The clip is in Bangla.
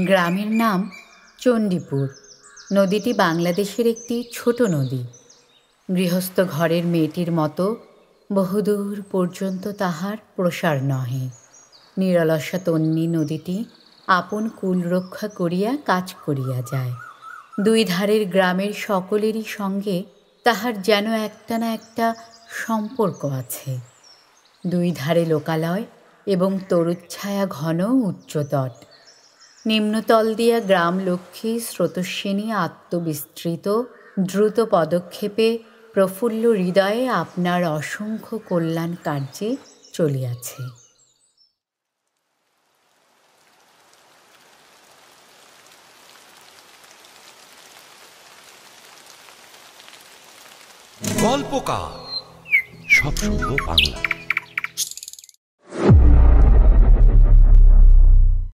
গ্রামের নাম চণ্ডীপুর। নদীটি বাংলাদেশের একটি ছোট নদী। গৃহস্থ ঘরের মেয়েটির মতো বহুদূর পর্যন্ত তাহার প্রসার নহে। নিরলসা তন্বী নদীটি আপন কুল রক্ষা করিয়া কাজ করিয়া যায়। দুই ধারের গ্রামের সকলেরই সঙ্গে তাহার যেন একটা না একটা সম্পর্ক আছে। দুই ধারে লোকালয় এবং তরুচ্ছায়া ঘন উচ্চতট। নিম্নতল দিয়া গ্রামলক্ষ্মী স্রোতস্বিনী আত্মবিস্তৃত দ্রুত পদক্ষেপে প্রফুল্ল হৃদয়ে আপনার অসংখ্য কল্যাণ কার্যে চলিয়াছে। গল্পকার সব শুনবো বাংলা।